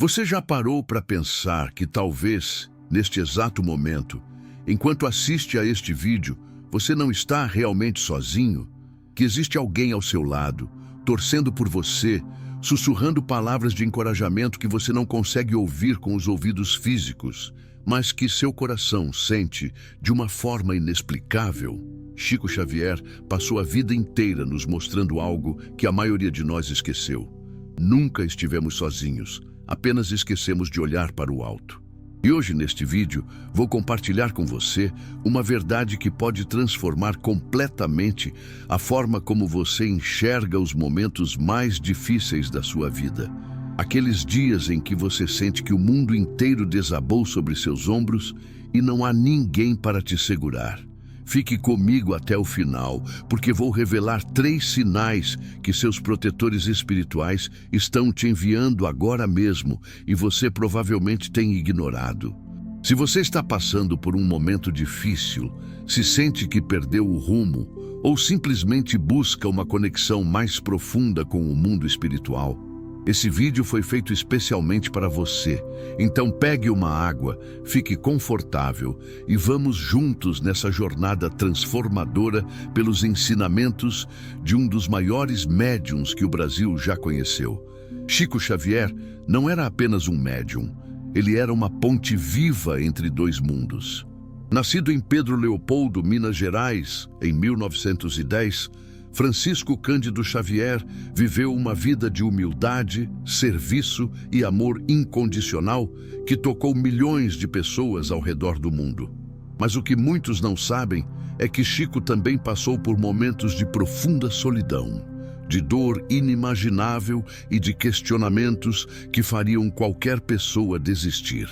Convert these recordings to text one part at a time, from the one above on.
Você já parou para pensar que talvez, neste exato momento, enquanto assiste a este vídeo, você não está realmente sozinho? Que existe alguém ao seu lado, torcendo por você, sussurrando palavras de encorajamento que você não consegue ouvir com os ouvidos físicos, mas que seu coração sente de uma forma inexplicável? Chico Xavier passou a vida inteira nos mostrando algo que a maioria de nós esqueceu. Nunca estivemos sozinhos, apenas esquecemos de olhar para o alto. E hoje, neste vídeo, vou compartilhar com você uma verdade que pode transformar completamente a forma como você enxerga os momentos mais difíceis da sua vida. Aqueles dias em que você sente que o mundo inteiro desabou sobre seus ombros e não há ninguém para te segurar. Fique comigo até o final, porque vou revelar 3 sinais que seus protetores espirituais estão te enviando agora mesmo e você provavelmente tem ignorado. Se você está passando por um momento difícil, se sente que perdeu o rumo ou simplesmente busca uma conexão mais profunda com o mundo espiritual, esse vídeo foi feito especialmente para você. Então pegue uma água, fique confortável e vamos juntos nessa jornada transformadora pelos ensinamentos de um dos maiores médiuns que o Brasil já conheceu. Chico Xavier não era apenas um médium, ele era uma ponte viva entre 2 mundos. Nascido em Pedro Leopoldo, Minas Gerais, em 1910, Francisco Cândido Xavier viveu uma vida de humildade, serviço e amor incondicional que tocou milhões de pessoas ao redor do mundo. Mas o que muitos não sabem é que Chico também passou por momentos de profunda solidão, de dor inimaginável e de questionamentos que fariam qualquer pessoa desistir.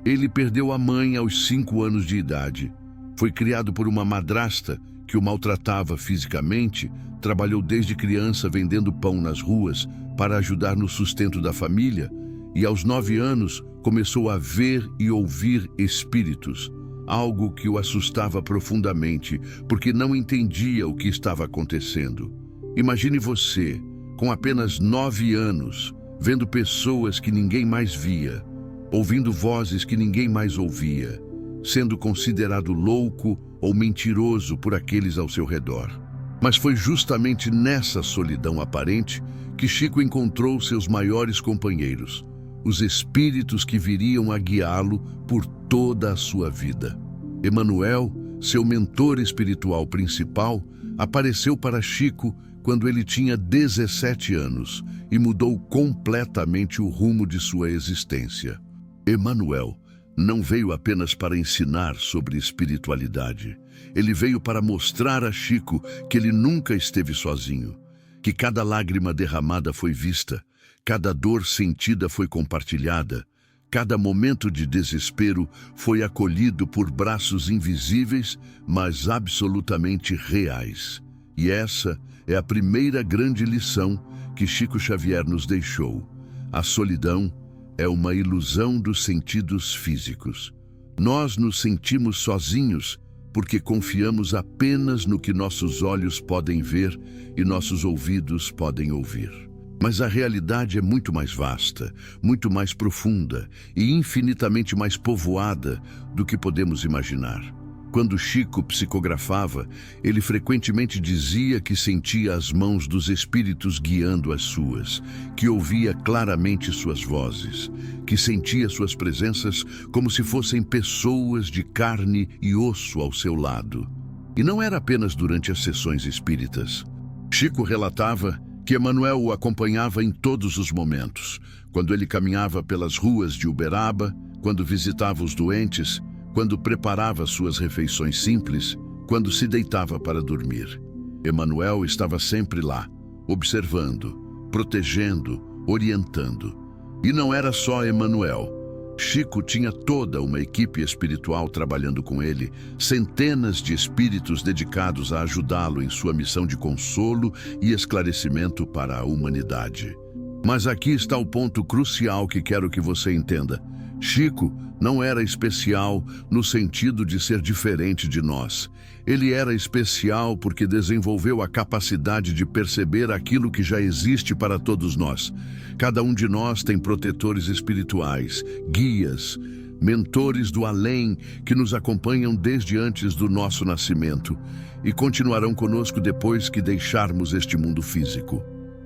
Ele perdeu a mãe aos 5 anos de idade. Foi criado por uma madrasta que o maltratava fisicamente, trabalhou desde criança vendendo pão nas ruas para ajudar no sustento da família e aos 9 anos começou a ver e ouvir espíritos, algo que o assustava profundamente porque não entendia o que estava acontecendo. Imagine você, com apenas 9 anos, vendo pessoas que ninguém mais via, ouvindo vozes que ninguém mais ouvia, sendo considerado louco ou mentiroso por aqueles ao seu redor. Mas foi justamente nessa solidão aparente que Chico encontrou seus maiores companheiros, os espíritos que viriam a guiá-lo por toda a sua vida. Emanuel, seu mentor espiritual principal, apareceu para Chico quando ele tinha 17 anos e mudou completamente o rumo de sua existência. Emanuel não veio apenas para ensinar sobre espiritualidade. Ele veio para mostrar a Chico que ele nunca esteve sozinho, que cada lágrima derramada foi vista, cada dor sentida foi compartilhada, cada momento de desespero foi acolhido por braços invisíveis, mas absolutamente reais. E essa é a primeira grande lição que Chico Xavier nos deixou. A solidão é uma ilusão dos sentidos físicos. Nós nos sentimos sozinhos porque confiamos apenas no que nossos olhos podem ver e nossos ouvidos podem ouvir. Mas a realidade é muito mais vasta, muito mais profunda e infinitamente mais povoada do que podemos imaginar. Quando Chico psicografava, ele frequentemente dizia que sentia as mãos dos espíritos guiando as suas, que ouvia claramente suas vozes, que sentia suas presenças como se fossem pessoas de carne e osso ao seu lado. E não era apenas durante as sessões espíritas. Chico relatava que Emanuel o acompanhava em todos os momentos, quando ele caminhava pelas ruas de Uberaba, quando visitava os doentes, quando preparava suas refeições simples, quando se deitava para dormir. Emanuel estava sempre lá, observando, protegendo, orientando. E não era só Emanuel. Chico tinha toda uma equipe espiritual trabalhando com ele, centenas de espíritos dedicados a ajudá-lo em sua missão de consolo e esclarecimento para a humanidade. Mas aqui está o ponto crucial que quero que você entenda. Chico não era especial no sentido de ser diferente de nós. Ele era especial porque desenvolveu a capacidade de perceber aquilo que já existe para todos nós. Cada um de nós tem protetores espirituais, guias, mentores do além que nos acompanham desde antes do nosso nascimento e continuarão conosco depois que deixarmos este mundo físico.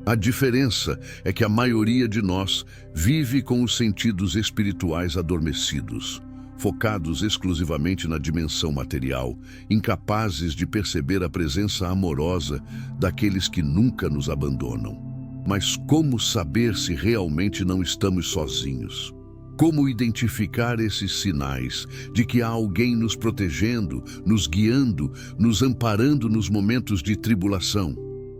A diferença é que a maioria de nós vive com os sentidos espirituais adormecidos, focados exclusivamente na dimensão material, incapazes de perceber a presença amorosa daqueles que nunca nos abandonam. Mas como saber se realmente não estamos sozinhos? Como identificar esses sinais de que há alguém nos protegendo, nos guiando, nos amparando nos momentos de tribulação?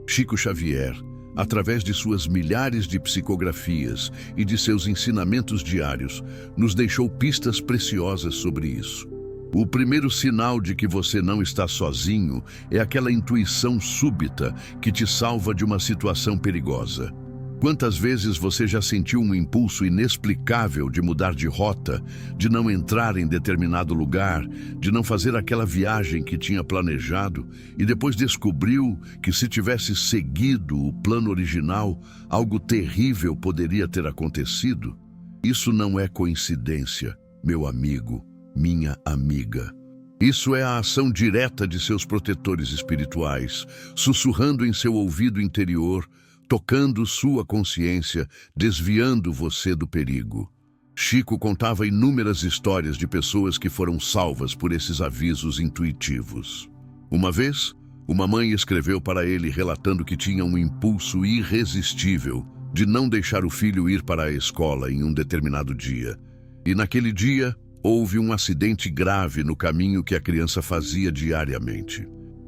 Chico Xavier, através de suas milhares de psicografias e de seus ensinamentos diários, nos deixou pistas preciosas sobre isso. O primeiro sinal de que você não está sozinho é aquela intuição súbita que te salva de uma situação perigosa. Quantas vezes você já sentiu um impulso inexplicável de mudar de rota, de não entrar em determinado lugar, de não fazer aquela viagem que tinha planejado e depois descobriu que se tivesse seguido o plano original, algo terrível poderia ter acontecido? Isso não é coincidência, meu amigo, minha amiga. Isso é a ação direta de seus protetores espirituais, sussurrando em seu ouvido interior, tocando sua consciência, desviando você do perigo. Chico contava inúmeras histórias de pessoas que foram salvas por esses avisos intuitivos. Uma vez, uma mãe escreveu para ele relatando que tinha um impulso irresistível de não deixar o filho ir para a escola em um determinado dia. E naquele dia, houve um acidente grave no caminho que a criança fazia diariamente.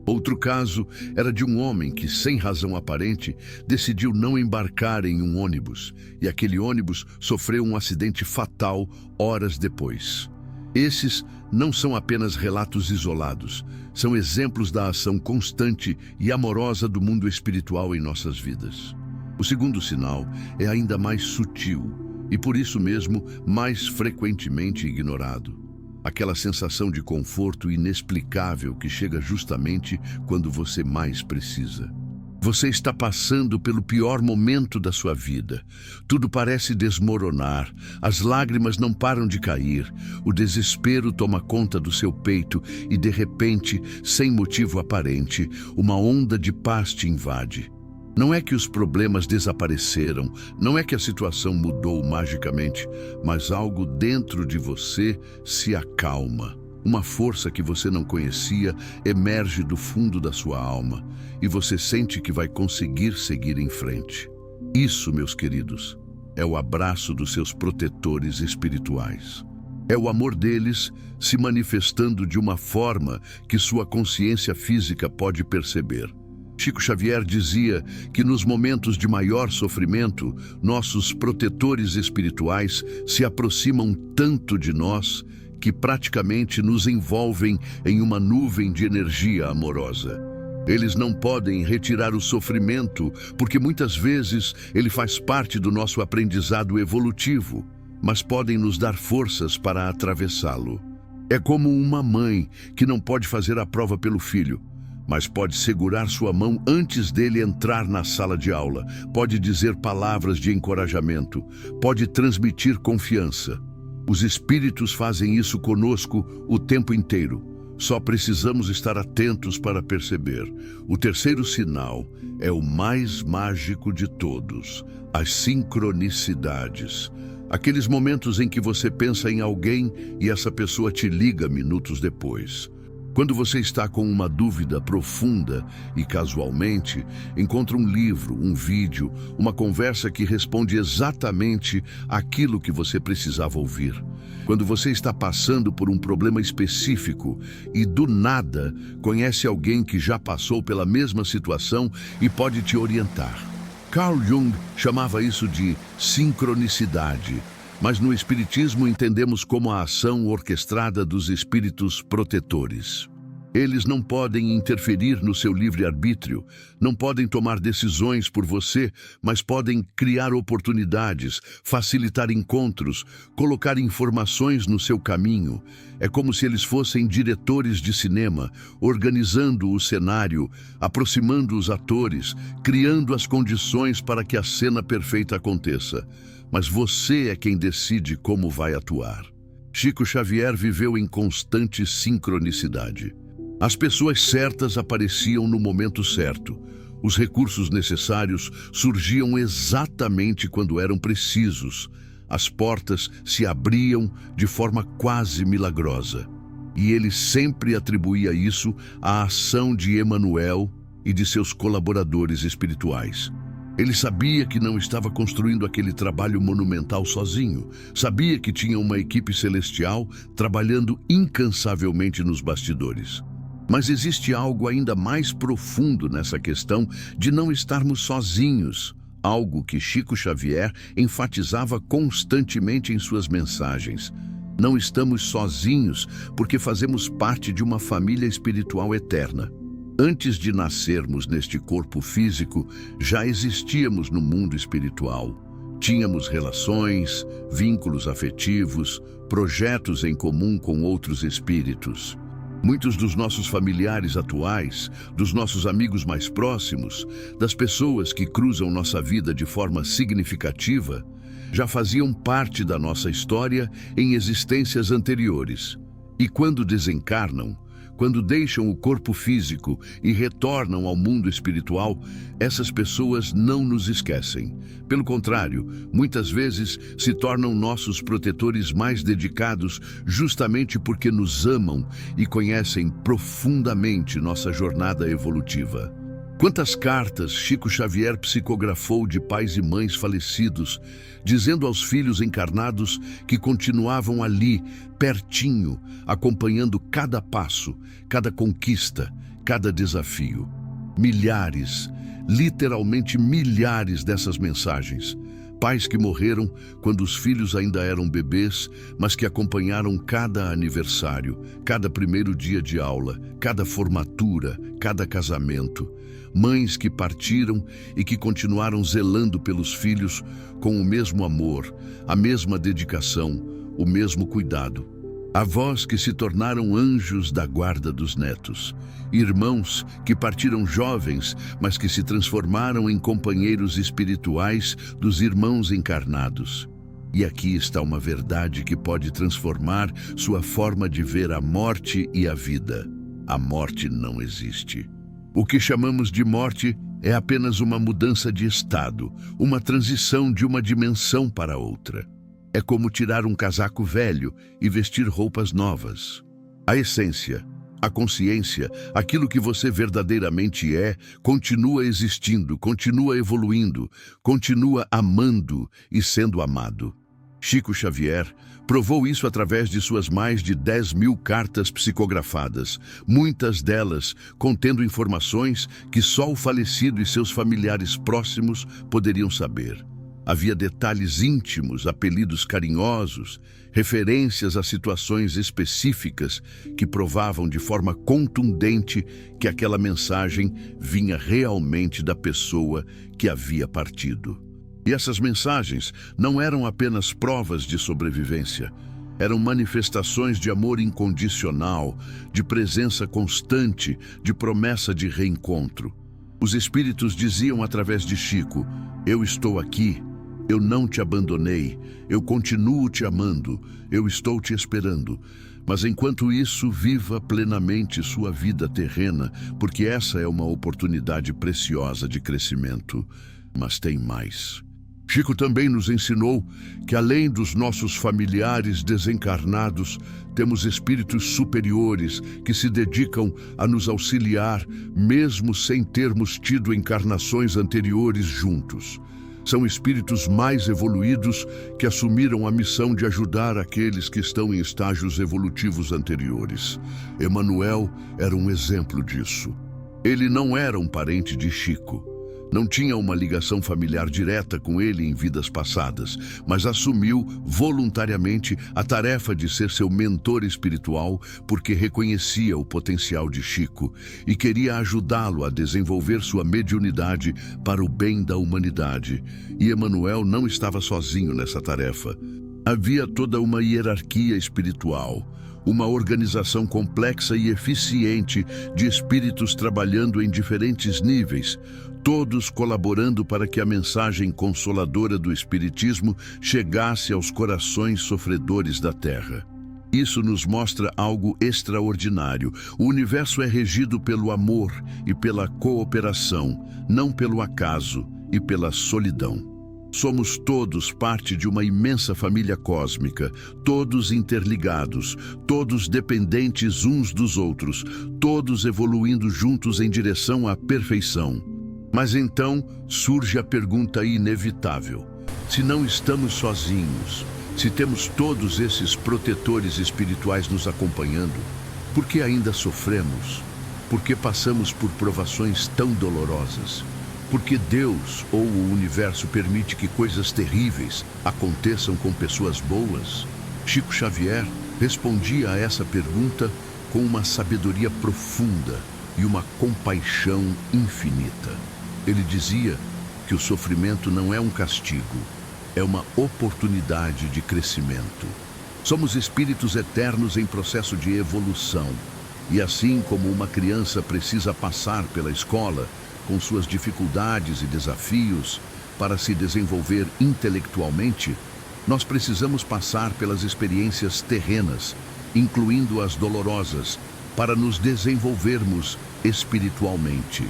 Outro caso era de um homem que, sem razão aparente, decidiu não embarcar em um ônibus, e aquele ônibus sofreu um acidente fatal horas depois. Esses não são apenas relatos isolados, são exemplos da ação constante e amorosa do mundo espiritual em nossas vidas. O segundo sinal é ainda mais sutil e, por isso mesmo, mais frequentemente ignorado. Aquela sensação de conforto inexplicável que chega justamente quando você mais precisa. Você está passando pelo pior momento da sua vida. Tudo parece desmoronar, as lágrimas não param de cair, o desespero toma conta do seu peito e, de repente, sem motivo aparente, uma onda de paz te invade. Não é que os problemas desapareceram, não é que a situação mudou magicamente, mas algo dentro de você se acalma. Uma força que você não conhecia emerge do fundo da sua alma e você sente que vai conseguir seguir em frente. Isso, meus queridos, é o abraço dos seus protetores espirituais. É o amor deles se manifestando de uma forma que sua consciência física pode perceber. Chico Xavier dizia que nos momentos de maior sofrimento, nossos protetores espirituais se aproximam tanto de nós que praticamente nos envolvem em uma nuvem de energia amorosa. Eles não podem retirar o sofrimento, porque muitas vezes ele faz parte do nosso aprendizado evolutivo, mas podem nos dar forças para atravessá-lo. É como uma mãe que não pode fazer a prova pelo filho, mas pode segurar sua mão antes dele entrar na sala de aula, pode dizer palavras de encorajamento, pode transmitir confiança. Os espíritos fazem isso conosco o tempo inteiro. Só precisamos estar atentos para perceber. O terceiro sinal é o mais mágico de todos, as sincronicidades. Aqueles momentos em que você pensa em alguém e essa pessoa te liga minutos depois. Quando você está com uma dúvida profunda e casualmente encontra um livro, um vídeo, uma conversa que responde exatamente aquilo que você precisava ouvir. Quando você está passando por um problema específico e do nada conhece alguém que já passou pela mesma situação e pode te orientar. Carl Jung chamava isso de sincronicidade. Mas no Espiritismo entendemos como a ação orquestrada dos espíritos protetores. Eles não podem interferir no seu livre-arbítrio, não podem tomar decisões por você, mas podem criar oportunidades, facilitar encontros, colocar informações no seu caminho. É como se eles fossem diretores de cinema, organizando o cenário, aproximando os atores, criando as condições para que a cena perfeita aconteça. Mas você é quem decide como vai atuar. Chico Xavier viveu em constante sincronicidade. As pessoas certas apareciam no momento certo. Os recursos necessários surgiam exatamente quando eram precisos. As portas se abriam de forma quase milagrosa. E ele sempre atribuía isso à ação de Emmanuel e de seus colaboradores espirituais. Ele sabia que não estava construindo aquele trabalho monumental sozinho. Sabia que tinha uma equipe celestial trabalhando incansavelmente nos bastidores. Mas existe algo ainda mais profundo nessa questão de não estarmos sozinhos, algo que Chico Xavier enfatizava constantemente em suas mensagens. Não estamos sozinhos porque fazemos parte de uma família espiritual eterna. Antes de nascermos neste corpo físico, já existíamos no mundo espiritual. Tínhamos relações, vínculos afetivos, projetos em comum com outros espíritos. Muitos dos nossos familiares atuais, dos nossos amigos mais próximos, das pessoas que cruzam nossa vida de forma significativa, já faziam parte da nossa história em existências anteriores. E quando desencarnam, quando deixam o corpo físico e retornam ao mundo espiritual, essas pessoas não nos esquecem. Pelo contrário, muitas vezes se tornam nossos protetores mais dedicados justamente porque nos amam e conhecem profundamente nossa jornada evolutiva. Quantas cartas Chico Xavier psicografou de pais e mães falecidos, dizendo aos filhos encarnados que continuavam ali, pertinho, acompanhando cada passo, cada conquista, cada desafio. Milhares, literalmente milhares dessas mensagens. Pais que morreram quando os filhos ainda eram bebês, mas que acompanharam cada aniversário, cada primeiro dia de aula, cada formatura, cada casamento. Mães que partiram e que continuaram zelando pelos filhos com o mesmo amor, a mesma dedicação, o mesmo cuidado. Avós que se tornaram anjos da guarda dos netos. Irmãos que partiram jovens, mas que se transformaram em companheiros espirituais dos irmãos encarnados. E aqui está uma verdade que pode transformar sua forma de ver a morte e a vida. A morte não existe. O que chamamos de morte é apenas uma mudança de estado, uma transição de uma dimensão para outra. É como tirar um casaco velho e vestir roupas novas. A essência, a consciência, aquilo que você verdadeiramente é, continua existindo, continua evoluindo, continua amando e sendo amado. Chico Xavier provou isso através de suas mais de 10.000 cartas psicografadas, muitas delas contendo informações que só o falecido e seus familiares próximos poderiam saber. Havia detalhes íntimos, apelidos carinhosos, referências a situações específicas que provavam de forma contundente que aquela mensagem vinha realmente da pessoa que havia partido. E essas mensagens não eram apenas provas de sobrevivência, eram manifestações de amor incondicional, de presença constante, de promessa de reencontro. Os espíritos diziam através de Chico: "Eu estou aqui, eu não te abandonei, eu continuo te amando, eu estou te esperando. Mas enquanto isso, viva plenamente sua vida terrena, porque essa é uma oportunidade preciosa de crescimento. Mas tem mais." Chico também nos ensinou que, além dos nossos familiares desencarnados, temos espíritos superiores que se dedicam a nos auxiliar, mesmo sem termos tido encarnações anteriores juntos. São espíritos mais evoluídos que assumiram a missão de ajudar aqueles que estão em estágios evolutivos anteriores. Emmanuel era um exemplo disso. Ele não era um parente de Chico. Não tinha uma ligação familiar direta com ele em vidas passadas, mas assumiu voluntariamente a tarefa de ser seu mentor espiritual porque reconhecia o potencial de Chico e queria ajudá-lo a desenvolver sua mediunidade para o bem da humanidade. E Emanuel não estava sozinho nessa tarefa. Havia toda uma hierarquia espiritual, uma organização complexa e eficiente de espíritos trabalhando em diferentes níveis, todos colaborando para que a mensagem consoladora do Espiritismo chegasse aos corações sofredores da Terra. Isso nos mostra algo extraordinário. O universo é regido pelo amor e pela cooperação, não pelo acaso e pela solidão. Somos todos parte de uma imensa família cósmica, todos interligados, todos dependentes uns dos outros, todos evoluindo juntos em direção à perfeição. Mas então surge a pergunta inevitável: se não estamos sozinhos, se temos todos esses protetores espirituais nos acompanhando, por que ainda sofremos? Por que passamos por provações tão dolorosas? Porque Deus ou o universo permite que coisas terríveis aconteçam com pessoas boas? Chico Xavier respondia a essa pergunta com uma sabedoria profunda e uma compaixão infinita. Ele dizia que o sofrimento não é um castigo, é uma oportunidade de crescimento. Somos espíritos eternos em processo de evolução. E assim como uma criança precisa passar pela escola, com suas dificuldades e desafios, para se desenvolver intelectualmente, nós precisamos passar pelas experiências terrenas, incluindo as dolorosas, para nos desenvolvermos espiritualmente.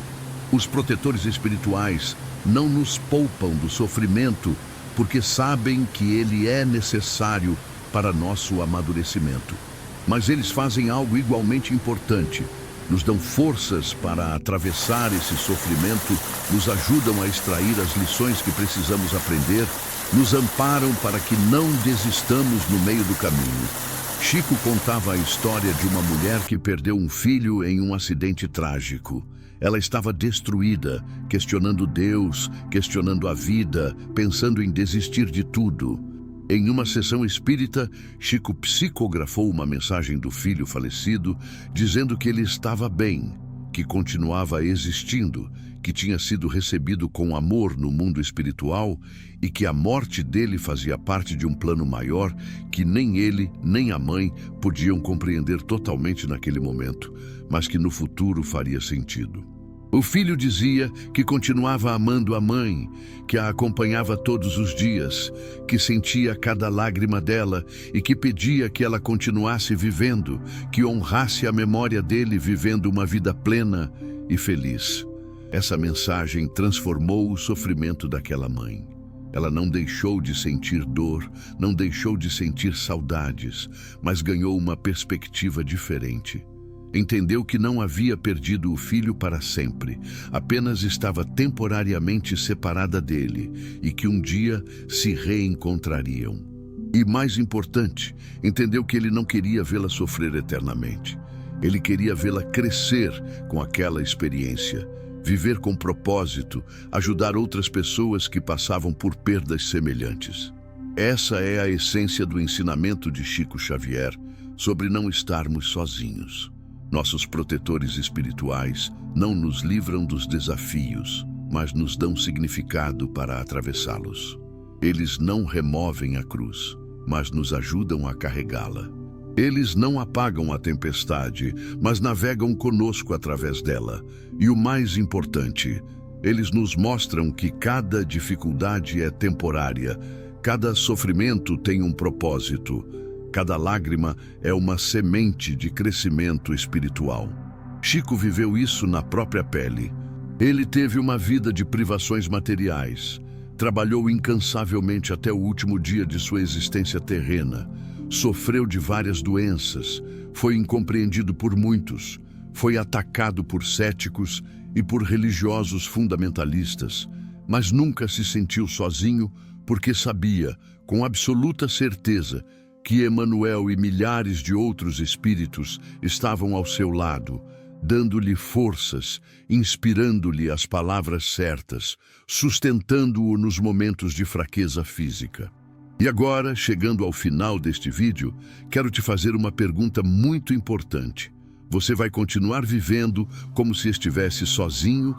Os protetores espirituais não nos poupam do sofrimento, porque sabem que ele é necessário para nosso amadurecimento. Mas eles fazem algo igualmente importante. Nos dão forças para atravessar esse sofrimento, nos ajudam a extrair as lições que precisamos aprender, nos amparam para que não desistamos no meio do caminho. Chico contava a história de uma mulher que perdeu um filho em um acidente trágico. Ela estava destruída, questionando Deus, questionando a vida, pensando em desistir de tudo. Em uma sessão espírita, Chico psicografou uma mensagem do filho falecido, dizendo que ele estava bem, que continuava existindo, que tinha sido recebido com amor no mundo espiritual e que a morte dele fazia parte de um plano maior que nem ele, nem a mãe podiam compreender totalmente naquele momento, mas que no futuro faria sentido. O filho dizia que continuava amando a mãe, que a acompanhava todos os dias, que sentia cada lágrima dela e que pedia que ela continuasse vivendo, que honrasse a memória dele vivendo uma vida plena e feliz. Essa mensagem transformou o sofrimento daquela mãe. Ela não deixou de sentir dor, não deixou de sentir saudades, mas ganhou uma perspectiva diferente. Entendeu que não havia perdido o filho para sempre, apenas estava temporariamente separada dele e que um dia se reencontrariam. E mais importante, entendeu que ele não queria vê-la sofrer eternamente. Ele queria vê-la crescer com aquela experiência, viver com propósito, ajudar outras pessoas que passavam por perdas semelhantes. Essa é a essência do ensinamento de Chico Xavier sobre não estarmos sozinhos. Nossos protetores espirituais não nos livram dos desafios, mas nos dão significado para atravessá-los. Eles não removem a cruz, mas nos ajudam a carregá-la. Eles não apagam a tempestade, mas navegam conosco através dela. E o mais importante, eles nos mostram que cada dificuldade é temporária, cada sofrimento tem um propósito. Cada lágrima é uma semente de crescimento espiritual. Chico viveu isso na própria pele. Ele teve uma vida de privações materiais. Trabalhou incansavelmente até o último dia de sua existência terrena. Sofreu de várias doenças. Foi incompreendido por muitos. Foi atacado por céticos e por religiosos fundamentalistas. Mas nunca se sentiu sozinho porque sabia, com absoluta certeza, que Emanuel e milhares de outros espíritos estavam ao seu lado, dando-lhe forças, inspirando-lhe as palavras certas, sustentando-o nos momentos de fraqueza física. E agora, chegando ao final deste vídeo, quero te fazer uma pergunta muito importante. Você vai continuar vivendo como se estivesse sozinho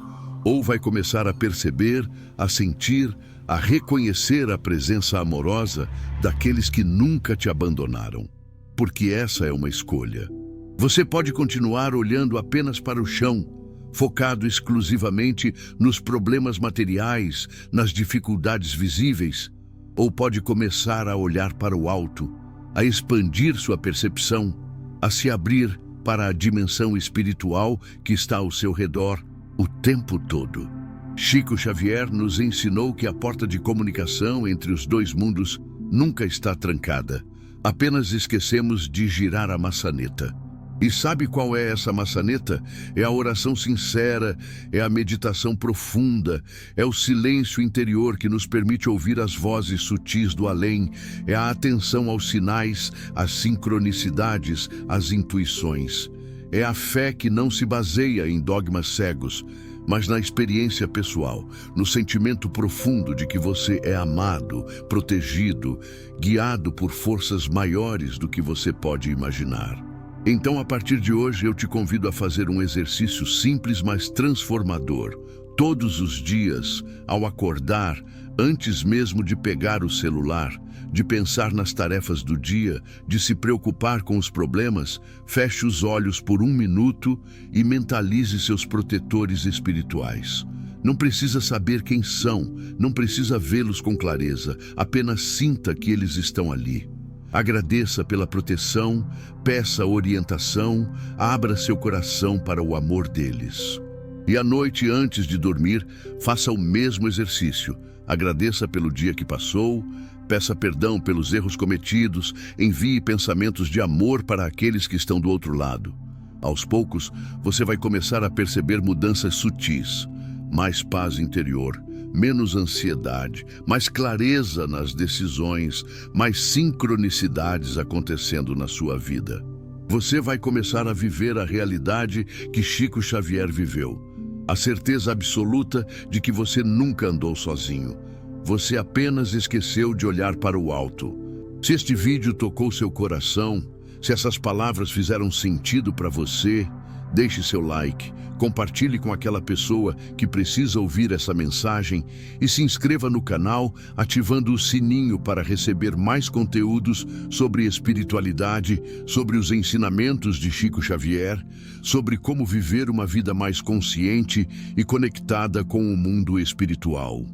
ou vai começar a perceber, a sentir, a reconhecer a presença amorosa daqueles que nunca te abandonaram? Porque essa é uma escolha. Você pode continuar olhando apenas para o chão, focado exclusivamente nos problemas materiais, nas dificuldades visíveis, ou pode começar a olhar para o alto, a expandir sua percepção, a se abrir para a dimensão espiritual que está ao seu redor o tempo todo. Chico Xavier nos ensinou que a porta de comunicação entre os dois mundos nunca está trancada. Apenas esquecemos de girar a maçaneta. E sabe qual é essa maçaneta? É a oração sincera, é a meditação profunda, é o silêncio interior que nos permite ouvir as vozes sutis do além, é a atenção aos sinais, às sincronicidades, às intuições. É a fé que não se baseia em dogmas cegos, mas na experiência pessoal, no sentimento profundo de que você é amado, protegido, guiado por forças maiores do que você pode imaginar. Então, a partir de hoje, eu te convido a fazer um exercício simples, mas transformador. Todos os dias, ao acordar, antes mesmo de pegar o celular, de pensar nas tarefas do dia, de se preocupar com os problemas, feche os olhos por 1 minuto e mentalize seus protetores espirituais. Não precisa saber quem são, não precisa vê-los com clareza, apenas sinta que eles estão ali. Agradeça pela proteção, peça orientação, abra seu coração para o amor deles. E à noite, antes de dormir, faça o mesmo exercício. Agradeça pelo dia que passou, peça perdão pelos erros cometidos, envie pensamentos de amor para aqueles que estão do outro lado. Aos poucos, você vai começar a perceber mudanças sutis, mais paz interior, menos ansiedade, mais clareza nas decisões, mais sincronicidades acontecendo na sua vida. Você vai começar a viver a realidade que Chico Xavier viveu. A certeza absoluta de que você nunca andou sozinho. Você apenas esqueceu de olhar para o alto. Se este vídeo tocou seu coração, se essas palavras fizeram sentido para você, deixe seu like, compartilhe com aquela pessoa que precisa ouvir essa mensagem e se inscreva no canal, ativando o sininho para receber mais conteúdos sobre espiritualidade, sobre os ensinamentos de Chico Xavier, sobre como viver uma vida mais consciente e conectada com o mundo espiritual.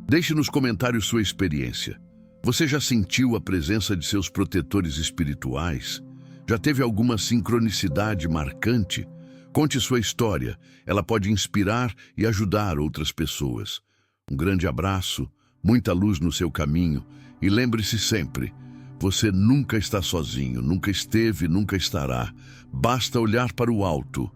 Deixe nos comentários sua experiência. Você já sentiu a presença de seus protetores espirituais? Já teve alguma sincronicidade marcante? Conte sua história, ela pode inspirar e ajudar outras pessoas. Um grande abraço, muita luz no seu caminho e lembre-se sempre, você nunca está sozinho, nunca esteve, nunca estará. Basta olhar para o alto